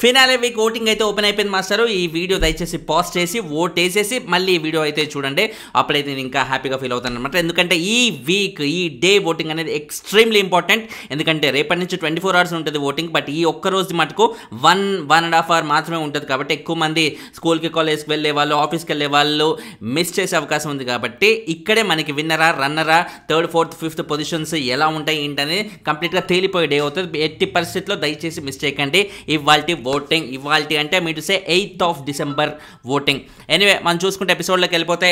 Finale week voting అయితే open అయిపోయింది master. ఈ వీడియో దయచేసి పాజ్ చేసి ఓట్ వేసేసి మళ్ళీ ఈ వీడియో అయితే చూడండి. అప్పుడైతే నేను ఇంకా హ్యాపీగా ఫీల్ అవుతాను అనమాట. ఎందుకంటే ఈ వీక్ ఈ డే ఓటింగ్ అనేది ఎక్స్ట్రీమ్లీ ఇంపార్టెంట్. ఎందుకంటే రేపటి నుంచి 24 hours ఉంటుంది ఓటింగ్. బట్ ఈ ఒక్క రోజు మటుకు 1.5 hour మాత్రమే ఉంటుంది. కాబట్టి ఎక్కువ మంది స్కూల్కి కాలేజ్కి వెళ్ళే వాళ్ళు, ఆఫీస్కి వెళ్ళే వాళ్ళు మిస్ చేసే అవకాశం ఉంది. కాబట్టి ఇక్కడే మనకి విన్నరా, రన్నరా, 3rd, 4th, 5th పొజిషన్స్ ఎలా ఉంటాయి ఏంటనేది కంప్లీట్గా తేలిపోయే డే అవుతుంది. ఎట్టి పరిస్థితుల్లో దయచేసి మిస్ చేయకండి ఇవాల్టి ఓటింగ్. ఇవాల్టి అంటే మీరు సే 8th of December voting. Anyway మనం చూసుకుంటే ఎపిసోడ్లోకి వెళ్ళిపోతే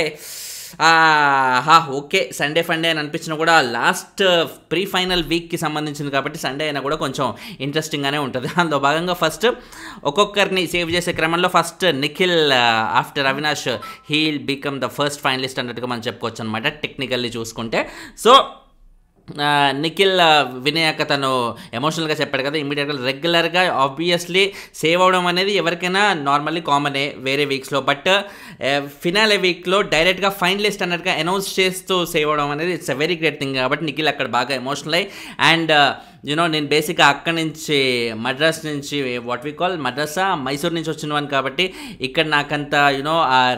ఓకే సండే ఫండే అని అనిపించినా కూడా లాస్ట్ ప్రీ ఫైనల్ వీక్కి సంబంధించింది కాబట్టి సండే అయినా కూడా కొంచెం ఇంట్రెస్టింగ్గానే ఉంటుంది. అందులో భాగంగా ఫస్ట్ ఒక్కొక్కరిని సేవ్ చేసే క్రమంలో first Nikhil after Avinash heal become the first finalist అన్నట్టుగా మనం చెప్పుకోవచ్చు అనమాట టెక్నికల్లీ చూసుకుంటే. సో నిఖిల్ వినయాక తను ఎమోషనల్గా చెప్పాడు కదా, ఇమీడియట్గా రెగ్యులర్గా ఆబ్వియస్లీ సేవ్ అవడం అనేది ఎవరికైనా నార్మల్లీ కామనే వేరే వీక్స్లో. బట్ ఫినాలే వీక్లో డైరెక్ట్గా ఫైనలిస్ట్ అన్నట్టుగా అనౌన్స్ చేస్తూ సేవ్ అవడం అనేది it's a very great thing. కాబట్టి నిఖిల్ అక్కడ బాగా ఎమోషనల్ అయ్యి అండ్ నేను బేసిక్గా అక్కడి నుంచి మద్రాస్ నుంచి వాట్ వి కాల్ మద్రాసా మైసూర్ నుంచి వచ్చినవాను కాబట్టి ఇక్కడ నాకంత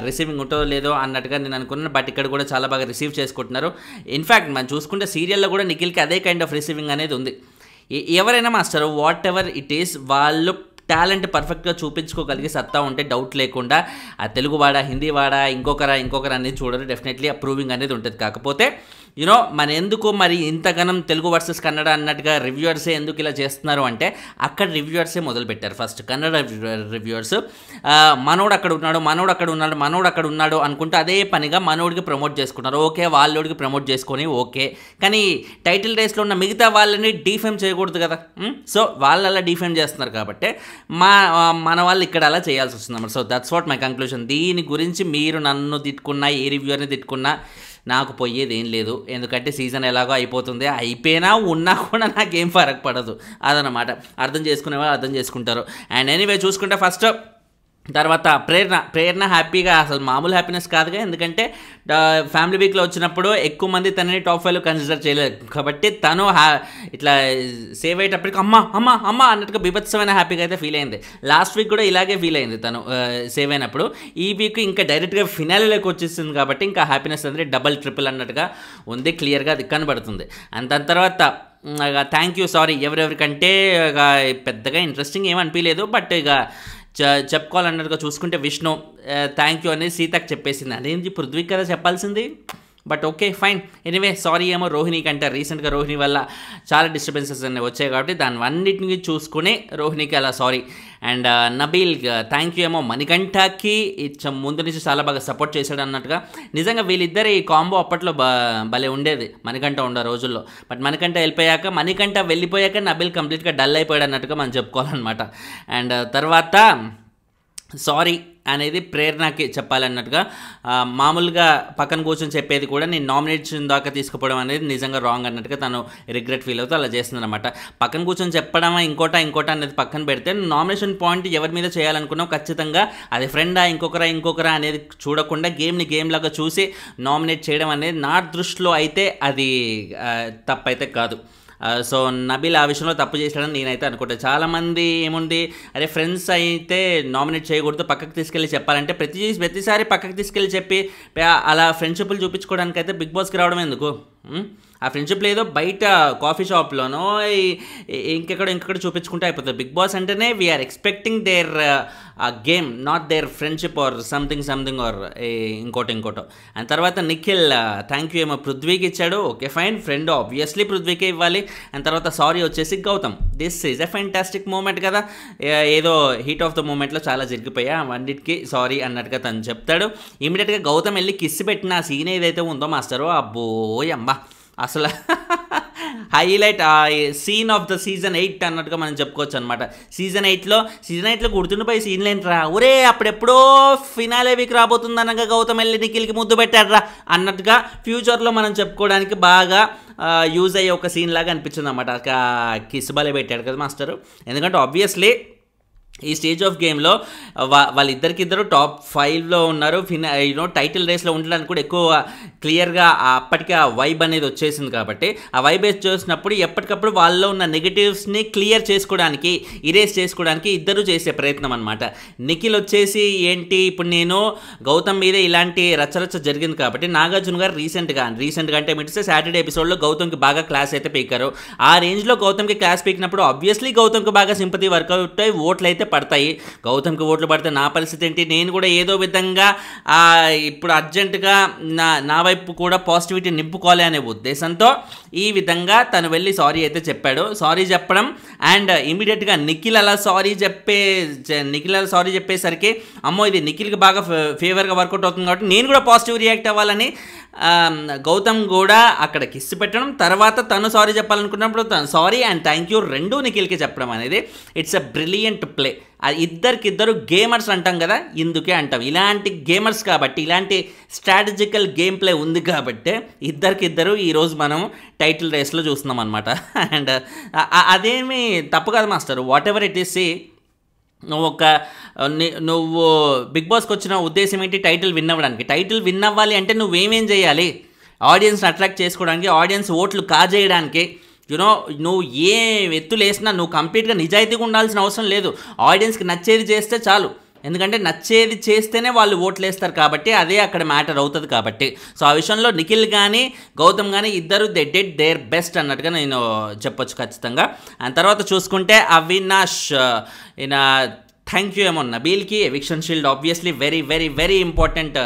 రిసీవింగ్ ఉంటుందో లేదో అన్నట్టుగా నేను అనుకున్నాను. బట్ ఇక్కడ కూడా చాలా బాగా రిసీవ్ చేసుకుంటున్నారు. ఇన్ఫ్యాక్ట్ మనం చూసుకుంటే సీరియల్లో కూడా నిఖిల్కి అదే కైండ్ ఆఫ్ రిసీవింగ్ అనేది ఉంది. ఎవరైనా master what ever it is వాళ్ళు టాలెంట్ పర్ఫెక్ట్గా చూపించుకోగలిగే సత్తా ఉంటే డౌట్ లేకుండా ఆ తెలుగు వాడా, హిందీ వాడా, ఇంకొకరా అనేది చూడరు. డెఫినెట్లీ అప్రూవింగ్ అనేది ఉంటుంది. కాకపోతే మన ఎందుకు మరి ఇంతగానం తెలుగు వర్సెస్ కన్నడ అన్నట్టుగా రివ్యూవర్సే ఎందుకు ఇలా చేస్తున్నారు అంటే అక్కడ రివ్యూవర్సే మొదలుపెట్టారు. ఫస్ట్ కన్నడ రివ్యూవర్స్ మనోడు అక్కడ ఉన్నాడు అనుకుంటూ అదే పనిగా మనోడికి ప్రమోట్ చేసుకున్నారు. ఓకే వాళ్ళోడికి ప్రమోట్ చేసుకొని ఓకే, కానీ టైటిల్ రేస్లో ఉన్న మిగతా వాళ్ళని డీఫేమ్ చేయకూడదు కదా. సో వాళ్ళు అలా డీఫేమ్ చేస్తున్నారు కాబట్టి మన వాళ్ళు ఇక్కడ అలా చేయాల్సి వస్తుంది అన్నమాట. So that's what my conclusion. దీని గురించి మీరు నన్ను తిట్టుకున్నా, ఏ రివ్యూవర్ని తిట్టుకున్నా నాకు పోయేది ఏం లేదు. ఎందుకంటే సీజన్ ఎలాగో అయిపోతుంది, అయిపోయినా ఉన్నా కూడా నాకేం ఫరక్ పడదు. అదనమాట అర్థం చేసుకునే వాళ్ళు అర్థం చేసుకుంటారు. అండ్ ఎనీవే చూసుకుంటే ఫస్ట్ తర్వాత ప్రేరణ హ్యాపీగా, అసలు మామూలు హ్యాపీనెస్ కాదుగా. ఎందుకంటే ఫ్యామిలీ వీక్లో వచ్చినప్పుడు ఎక్కువ మంది తనని టాప్ 5లో కన్సిడర్ చేయలేదు కాబట్టి తను ఇట్లా సేవ్ అయ్యేటప్పటికి అమ్మ అన్నట్టుగా బీభత్సమైన హ్యాపీగా అయితే ఫీల్ అయింది. లాస్ట్ వీక్ కూడా ఇలాగే ఫీల్ అయింది తను సేవ్ అయినప్పుడు. ఈ వీక్ ఇంకా డైరెక్ట్గా ఫినాలేలోకి వచ్చేసింది కాబట్టి ఇంకా హ్యాపీనెస్ అనేది డబల్ ట్రిపుల్ అన్నట్టుగా ఉంది, క్లియర్గా అది కనబడుతుంది. అండ్ దాని తర్వాత థ్యాంక్ యూ సారీ ఎవరెవరికంటే ఇక పెద్దగా ఇంట్రెస్టింగ్ ఏమి అనిపించలేదు. బట్ ఇక చెప్పుకోవాలన్నట్టుగా చూసుకుంటే విష్ణు థ్యాంక్ యూ అనేది సీతకు చెప్పేసింది. అదేంటి పృథ్వీ కదా చెప్పాల్సింది. But okay fine. Anyway sorry ఏమో రోహిణి కంటే రీసెంట్గా రోహిణి వల్ల చాలా డిస్టర్బెన్సెస్ అనేవి వచ్చాయి కాబట్టి దాని అన్నిటిని చూసుకుని రోహిణికి అలా sorry. And Nabeel thank you ఏమో మణికంఠకి ముందు నుంచి చాలా బాగా సపోర్ట్ చేశాడు అన్నట్టుగా. నిజంగా వీళ్ళిద్దరు ఈ కాంబో అప్పట్లో భలే ఉండేది మణికంఠ ఉండే రోజుల్లో. బట్ మణికంఠ వెళ్ళిపోయాక నబీల్ కంప్లీట్గా డల్ అయిపోయాడు అన్నట్టుగా మనం చెప్పుకోవాలన్నమాట. అండ్ తర్వాత సారీ అనేది ప్రేరణకి చెప్పాలన్నట్టుగా మామూలుగా పక్కన కూర్చొని చెప్పేది కూడా నేను నామినేషన్ దాకా తీసుకుపోవడం అనేది నిజంగా రాంగ్ అన్నట్టుగా తను రిగ్రెట్ ఫీల్ అవుతూ అలా చేస్తుంది అనమాట. పక్కన కూర్చొని చెప్పడమా ఇంకోట అనేది పక్కన పెడితే నామినేషన్ పాయింట్ ఎవరి మీద చేయాలనుకున్నావు ఖచ్చితంగా అది ఫ్రెండా ఇంకొకరా అనేది చూడకుండా గేమ్ లాగా చూసి నామినేట్ చేయడం అనేది నా దృష్టిలో అయితే అది తప్పైతే కాదు. సో నబీల్ ఆ విషయంలో తప్పు చేశాడని నేనైతే అనుకుంటాను. చాలామంది ఏముంది అరే ఫ్రెండ్స్ అయితే నామినేట్ చేయకూడదు, పక్కకు తీసుకెళ్ళి చెప్పాలంటే ప్రతిసారి పక్కకు తీసుకెళ్ళి చెప్పి అలా ఫ్రెండ్షిప్లు చూపించుకోవడానికి అయితే బిగ్ బాస్కి రావడం ఎందుకు? ఆ ఫ్రెండ్షిప్ లేదో బయట కాఫీ షాప్లోనో ఇంకెక్కడ చూపించుకుంటే అయిపోతుంది. బిగ్ బాస్ అంటేనే we're expecting their game, not their friendship or something or ఇంకోటో. అండ్ తర్వాత నిఖిల్ థ్యాంక్ యూ ఏమో పృథ్వీకి ఇచ్చాడు. ఓకే ఫైన్, ఫ్రెండ్ ఆబ్వియస్లీ పృథ్వీకే ఇవ్వాలి. అండ్ తర్వాత సారీ వచ్చేసి Gautam. This is a fantastic moment కదా, ఏదో హీట్ ఆఫ్ ద మూమెంట్లో చాలా జరిగిపోయా అన్నిటికీ సారీ అన్నట్టుగా తను చెప్తాడు. ఇమీడియట్గా గౌతమ్ వెళ్ళి కిస్ పెట్టిన ఆ సీన్ ఏదైతే ఉందో మాస్టరు అబ్బోయ్ అమ్మా అసలు highlight scene of the season 8 అన్నట్టుగా మనం చెప్పుకోవచ్చు అనమాట. సీజన్ 8లో గుర్తుండిపోయి సీన్లు ఏంట్రా, ఒరే అప్పుడెప్పుడో ఫినాలే వీక్ రాబోతుంది అనగా గౌతమ్ వెళ్ళి నిఖిల్కి ముద్దు పెట్టాడ్రా అన్నట్టుగా ఫ్యూచర్లో మనం చెప్పుకోవడానికి బాగా యూజ్ అయ్యే ఒక సీన్ లాగా అనిపించింది అనమాట. కిస్ బలే పెట్టాడు కదా మాస్టరు. ఎందుకంటే ఆబ్వియస్లీ ఈ స్టేజ్ ఆఫ్ గేమ్లో వాళ్ళిద్దరికిద్దరు టాప్ 5లో ఉన్నారు. టైటిల్ రేస్లో ఉండడానికి కూడా ఎక్కువ క్లియర్గా అప్పటికే ఆ వైబ్ అనేది వచ్చేసింది. కాబట్టి ఆ వైబ్ చూసినప్పుడు ఎప్పటికప్పుడు వాళ్ళలో ఉన్న నెగిటివ్స్ని క్లియర్ చేసుకోవడానికి, ఇరేజ్ చేసుకోవడానికి ఇద్దరు చేసే ప్రయత్నం అనమాట. నిఖిల్ వచ్చేసి ఏంటి, ఇప్పుడు నేను గౌతమ్ మీద ఇలాంటి రచ్చరచ్చ జరిగింది కాబట్టి నాగార్జున గారు రీసెంట్గా అంటే మీటిస్తే సాటర్డే ఎపిసోడ్లో గౌతమ్కి బాగా క్లాస్ అయితే పీకారు. ఆ రేంజ్లో గౌతమ్కి క్లాస్ పీకినప్పుడు ఆబ్వియస్లీ గౌతమ్కి బాగా సింపతి వర్కౌట్ అయ్యి ఓట్లు అయితే పడతాయి. గౌతమ్కి ఓట్లు పడితే నా పరిస్థితి ఏంటి, నేను కూడా ఏదో విధంగా ఇప్పుడు అర్జెంటుగా నా వైపు కూడా పాజిటివిటీ నింపుకోవాలి అనే ఉద్దేశంతో ఈ విధంగా తను వెళ్ళి సారీ అయితే చెప్పాడు. సారీ చెప్పడం అండ్ ఇమీడియట్గా నిఖిల్ అలా సారీ చెప్పేసరికి అమ్మో ఇది నిఖిల్కి బాగా ఫేవర్గా వర్కౌట్ అవుతుంది కాబట్టి నేను కూడా పాజిటివ్ రియాక్ట్ అవ్వాలని గౌతమ్ కూడా అక్కడ కిస్ పెట్టడం, తర్వాత తను సారీ చెప్పాలనుకున్నప్పుడు తను సారీ అండ్ థ్యాంక్ యూ రెండూ నిఖిల్కి చెప్పడం అనేది ఇట్స్ అ బ్రిలియంట్ ప్లే. ఇద్దరికిద్దరు గేమర్స్ అంటాం కదా, ఇందుకే అంటాం ఇలాంటి గేమర్స్ కాబట్టి, ఇలాంటి స్ట్రాటజికల్ గేమ్ ప్లే ఉంది కాబట్టి ఇద్దరికిద్దరు ఈరోజు మనం టైటిల్ రేస్లో చూస్తున్నాం అనమాట. అండ్ అదేమీ తప్పు కాదు master, what ever it is. నువ్వు బిగ్ బాస్కి వచ్చిన ఉద్దేశం ఏంటి, టైటిల్ విన్ అవ్వడానికి. టైటిల్ విన్ అవ్వాలి అంటే నువ్వేమేం చేయాలి, ఆడియన్స్ని అట్రాక్ట్ చేసుకోవడానికి, ఆడియన్స్ ఓట్లు కాజేయడానికి. నువ్వు ఏ ఎత్తులు వేసినా నువ్వు కంప్లీట్గా నిజాయితీగా ఉండాల్సిన అవసరం లేదు. ఆడియన్స్కి నచ్చేది చేస్తే చాలు, ఎందుకంటే నచ్చేది చేస్తేనే వాళ్ళు ఓట్లు వేస్తారు కాబట్టి అదే అక్కడ మ్యాటర్ అవుతుంది కాబట్టి. సో ఆ విషయంలో నిఖిల్ కానీ గౌతమ్ కానీ ఇద్దరు దే డిడ్ దేర్ బెస్ట్ అన్నట్టుగా నేను చెప్పొచ్చు ఖచ్చితంగా. అండ్ తర్వాత చూసుకుంటే అవినాష్ థ్యాంక్ యూ ఏమో నబీల్కి eviction shield obviously very very very important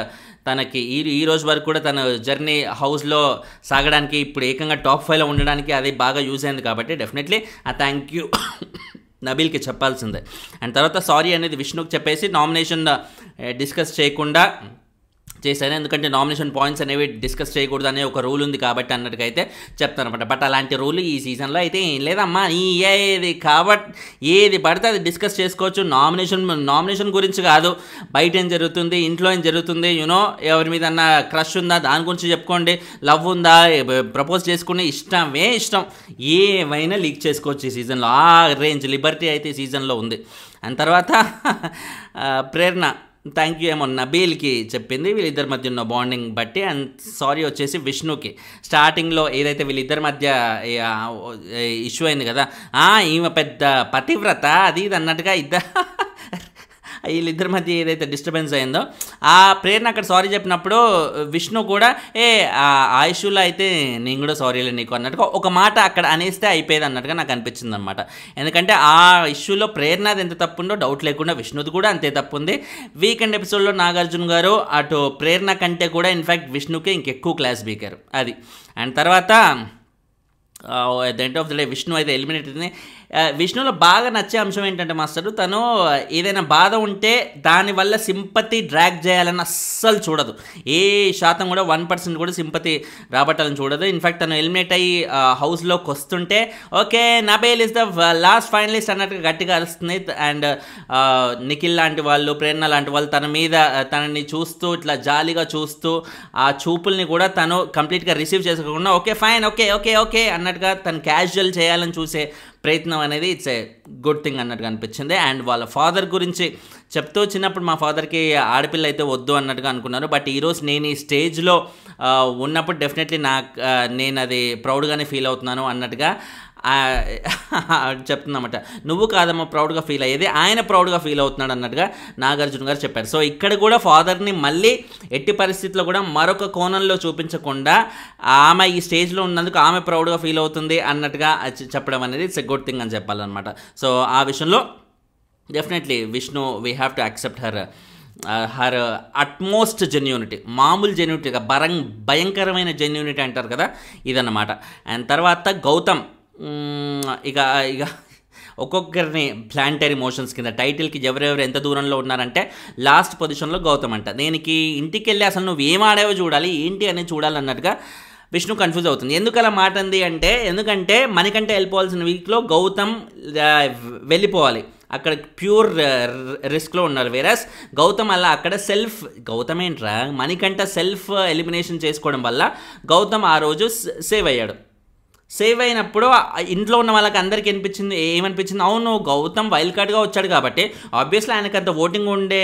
తనకి. ఈ రోజు వరకు కూడా తన జర్నీ హౌస్లో సాగడానికి, ఇప్పుడు ఏకంగా టాప్ 5లో ఉండడానికి అది బాగా యూజ్ అయింది కాబట్టి డెఫినెట్లీ ఆ థ్యాంక్ యూ నబీల్కి చెప్పాల్సిందే. అండ్ తర్వాత సారీ అనేది విష్ణుకి చెప్పేసి నామినేషన్ డిస్కస్ చేయకుండా చేశాను, ఎందుకంటే నామినేషన్ పాయింట్స్ అనేవి డిస్కస్ చేయకూడదు అనే ఒక రూల్ ఉంది కాబట్టి అన్నట్టుగా అయితే చెప్తాను అనమాట. బట్ అలాంటి రూల్ ఈ సీజన్లో అయితే ఏం లేదమ్మా. ఏది పడితే అది డిస్కస్ చేసుకోవచ్చు. నామినేషన్ గురించి కాదు, బయట ఏం జరుగుతుంది, ఇంట్లో ఏం జరుగుతుంది, ఎవరి మీద అన్న క్రష్ ఉందా దాని గురించి చెప్పుకోండి, లవ్ ఉందా ప్రపోజ్ చేసుకునే ఇష్టం ఏమైనా లీక్ చేసుకోవచ్చు ఈ సీజన్లో. ఆ రేంజ్ లిబర్టీ అయితే ఈ సీజన్లో ఉంది. అండ్ తర్వాత ప్రేరణ థ్యాంక్ యూ ఏమో నబీల్కి చెప్పింది వీళ్ళిద్దరి మధ్య ఉన్న బాండింగ్ బట్టి. అండ్ సారీ వచ్చేసి విష్ణుకి స్టార్టింగ్లో ఏదైతే వీళ్ళిద్దరి మధ్య ఇష్యూ అయింది కదా, ఈమె పెద్ద పతివ్రత అది ఇది అన్నట్టుగా వీళ్ళిద్దరి మధ్య ఏదైతే డిస్టర్బెన్స్ అయిందో ఆ ప్రేరణ అక్కడ సారీ చెప్పినప్పుడు విష్ణు కూడా ఆ ఇష్యూలో అయితే నేను కూడా సారీలే నీకు అన్నట్టుగా ఒక మాట అక్కడ అనేస్తే అయిపోయేది అన్నట్టుగా నాకు అనిపించింది అనమాట. ఎందుకంటే ఆ ఇష్యూలో ప్రేరణది ఎంత తప్పు ఉందో డౌట్ లేకుండా విష్ణుది కూడా అంతే తప్పు ఉంది. వీకెండ్ ఎపిసోడ్లో నాగార్జున గారు అటు ప్రేరణ కంటే కూడా ఇన్ఫ్యాక్ట్ విష్ణుకే ఇంకెక్కువ క్లాస్ బీకారు అది. అండ్ తర్వాత at the end of the day Vishnu అయితే ఎలిమినేట్ అయింది. విష్ణులో బాగా నచ్చే అంశం ఏంటంటే మాస్టర్, తను ఏదైనా బాధ ఉంటే దానివల్ల సింపతి డ్రాగ్ చేయాలని అస్సలు చూడదు. ఏ శాతం కూడా 1% కూడా సింపతి రాబట్టాలని చూడదు. ఇన్ఫ్యాక్ట్ తను ఎలిమినేట్ అయ్యి హౌస్లోకి వస్తుంటే okay Nabeel is the last finalist అన్నట్టుగా గట్టిగా అరుస్తుంది. అండ్ నిఖిల్ లాంటి వాళ్ళు, ప్రేరణ లాంటి వాళ్ళు తనని చూస్తూ ఇట్లా జాలీగా చూస్తూ ఆ చూపుల్ని కూడా తను కంప్లీట్గా రిసీవ్ చేసుకోకుండా okay fine okay okay okay అన్నట్టుగా తను క్యాజువల్ చేయాలని చూసే ప్రయత్నం అనేది ఇట్స్ ఏ గుడ్ థింగ్ అన్నట్టుగా అనిపించింది. అండ్ వాళ్ళ ఫాదర్ గురించి చెప్తూ చిన్నప్పుడు మా ఫాదర్కి ఆడపిల్ల అయితే వద్దు అన్నట్టుగా అనుకున్నారు. బట్ ఈరోజు నేను ఈ స్టేజ్లో ఉన్నప్పుడు డెఫినెట్లీ నేను అది ప్రౌడ్గానే ఫీల్ అవుతున్నాను అన్నట్టుగా చెప్తుందన్నమాట. నువ్వు కాదమ్మా ప్రౌడ్గా ఫీల్ అయ్యేది, ఆయన ప్రౌడ్గా ఫీల్ అవుతున్నాడు అన్నట్టుగా నాగార్జున గారు చెప్పారు. సో ఇక్కడ కూడా ఫాదర్ని మళ్ళీ ఎట్టి పరిస్థితుల్లో కూడా మరొక కోణంలో చూపించకుండా ఆమె ఈ స్టేజ్లో ఉన్నందుకు ఆమె ప్రౌడ్గా ఫీల్ అవుతుంది అన్నట్టుగా చెప్పడం అనేది ఇట్స్ ఎ గుడ్ థింగ్ అని చెప్పాలన్నమాట. సో ఆ విషయంలో definitely Vishnu we have to accept her utmost genuinity. మామూలు జెన్యూనిటీగా భయంకరమైన జెన్యూనిటీ అంటారు కదా, ఇదన్నమాట. అండ్ తర్వాత గౌతమ్ ఇక ఒక్కొక్కరిని ప్లాంటరీ మోషన్స్ కింద టైటిల్కి ఎవరెవరు ఎంత దూరంలో ఉన్నారంటే లాస్ట్ పొజిషన్లో గౌతమ్ అంట. దేనికి ఇంటికి వెళ్ళి అసలు నువ్వు ఏం ఆడావో చూడాలి, ఏంటి అనేది చూడాలన్నట్టుగా విష్ణు కన్ఫ్యూజ్ అవుతుంది. ఎందుకు అలా మాట అంది అంటే, ఎందుకంటే మనకంటే వెళ్ళిపోవాల్సిన వీక్లో గౌతమ్ వెళ్ళిపోవాలి, అక్కడ ప్యూర్ రిస్క్లో ఉన్నారు. వేరస్ గౌతమ్ అలా అక్కడ గౌతమ్ ఏంట్రా మనకంట సెల్ఫ్ ఎలిమినేషన్ చేసుకోవడం వల్ల గౌతమ్ ఆ రోజు సేవ్ అయ్యాడు. సేవ్ అయినప్పుడు ఇంట్లో ఉన్న వాళ్ళకి అందరికీ ఏమనిపించింది, అవును గౌతమ్ వైల్డ్ కార్డ్గా వచ్చాడు కాబట్టి ఆబ్వియస్లీ ఆయనకి అంత ఓటింగ్ ఉండే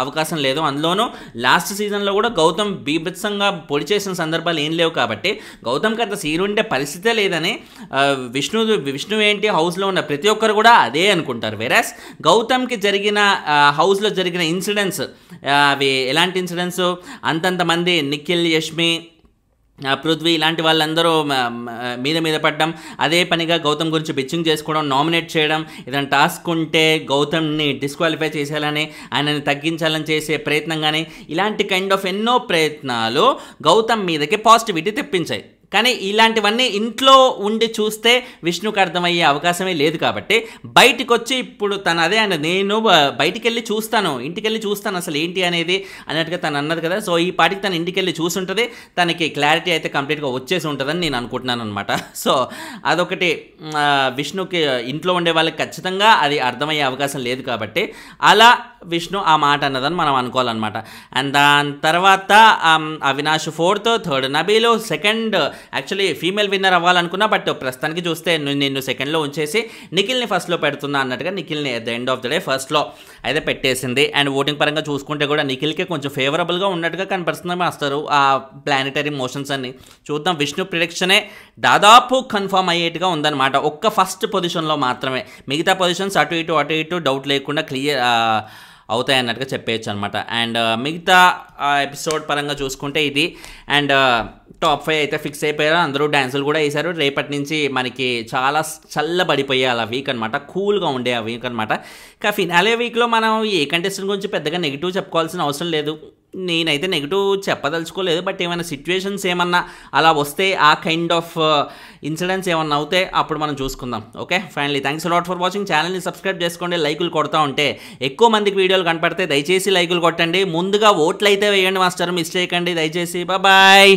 అవకాశం లేదు. అందులోనూ లాస్ట్ సీజన్లో కూడా గౌతమ్ బీభత్సంగా పొడి చేసిన సందర్భాలు ఏం లేవు కాబట్టి గౌతమ్కి అంత సీన్ ఉండే పరిస్థితే లేదని విష్ణు ఏంటి హౌస్లో ఉన్న ప్రతి ఒక్కరు కూడా అదే అనుకుంటారు. వెరాస్ గౌతమ్కి జరిగిన హౌస్లో జరిగిన ఇన్సిడెంట్స్ అవి ఎలాంటి ఇన్సిడెంట్స్, అంతంత మంది నిఖిల్, యష్మి, పృథ్వీ ఇలాంటి వాళ్ళందరూ మీద పడడం, అదే పనిగా గౌతమ్ గురించి బిచ్చింగ్ చేసుకోవడం, నామినేట్ చేయడం, ఏదైనా టాస్క్ ఉంటే గౌతమ్ని డిస్క్వాలిఫై చేసేయాలని, ఆయనని తగ్గించాలని చేసే ప్రయత్నం కానీ ఇలాంటి కైండ్ ఆఫ్ ఎన్నో ప్రయత్నాలు గౌతమ్ మీదకి పాజిటివిటీ తెప్పించాయి. కానీ ఇలాంటివన్నీ ఇంట్లో ఉండి చూస్తే విష్ణుకి అర్థమయ్యే అవకాశమే లేదు కాబట్టి బయటికి వచ్చి ఇప్పుడు తను అదే నేను బయటికి వెళ్ళి చూస్తాను, ఇంటికి వెళ్ళి చూస్తాను అసలు ఏంటి అనేది అన్నట్టుగా తను అన్నది కదా. సో ఈ పాటికి తను ఇంటికి వెళ్ళి చూసుంటుంది, తనకి క్లారిటీ అయితే కంప్లీట్గా వచ్చేసి ఉంటుందని నేను అనుకుంటున్నాను అనమాట. సో అదొకటి విష్ణుకి ఇంట్లో ఉండే వాళ్ళకి ఖచ్చితంగా అది అర్థమయ్యే అవకాశం లేదు కాబట్టి అలా విష్ణు ఆ మాట అన్నదని మనం అనుకోవాలన్నమాట. అండ్ దాని తర్వాత Avinash 4th, 3rd Nabeel, 2nd actually female winner అవ్వాలనుకున్నా, బట్ ప్రస్తుతానికి చూస్తే నిన్ను సెకండ్లో ఉంచేసి నిఖిల్ని ఫస్ట్లో పెడుతున్నా అన్నట్టుగా నిఖిల్ని at the end of the day ఫస్ట్లో అయితే పెట్టేసింది. అండ్ ఓటింగ్ పరంగా చూసుకుంటే కూడా నిఖిల్కే కొంచెం ఫేవరబుల్గా ఉన్నట్టుగా కనిపిస్తుంది మాస్టరు ఆ ప్లానెటరీ మోషన్స్ అన్ని. చూద్దాం, విష్ణు ప్రిడిక్షనే దాదాపు కన్ఫర్మ్ అయ్యేట్టుగా ఉందన్నమాట. ఒక్క ఫస్ట్ పొజిషన్లో మాత్రమే, మిగతా పొజిషన్స్ అటు ఇటు డౌట్ లేకుండా క్లియర్ అవుతాయి అన్నట్టుగా చెప్పేయచ్చు అనమాట. అండ్ మిగతా ఎపిసోడ్ పరంగా చూసుకుంటే ఇది. అండ్ టాప్ 5 అయితే ఫిక్స్ అయిపోయారు, అందరూ డ్యాన్సులు కూడా వేశారు. రేపటి నుంచి మనకి చాలా చల్లబడిపోయే అలా వీక్ అనమాట, కూల్గా ఉండే ఆ వీక్ అనమాట. ఇంకా ఫినాలే వీక్లో మనం ఏ కంటెస్టెంట్ గురించి పెద్దగా నెగిటివ్ చెప్పుకోవాల్సిన అవసరం లేదు. నేనైతే నెగిటివ్ చెప్పదలుచుకోలేదు, బట్ ఏమైనా సిచ్యువేషన్స్ ఏమన్నా అలా వస్తే ఆ కైండ్ ఆఫ్ ఇన్సిడెంట్స్ ఏమన్నా అవుతే అప్పుడు మనం చూసుకుందాం. Okay, finally thanks a lot for watching. ఛానల్ని సబ్స్క్రైబ్ చేసుకోండి, లైకులు కొడతా ఉంటే ఎక్కువ మందికి వీడియోలు కనపడితే దయచేసి లైకులు కొట్టండి. ముందుగా ఓట్లు అయితే వేయండి మాస్టర్, మిస్ చేయకండి దయచేసి. బాయ్.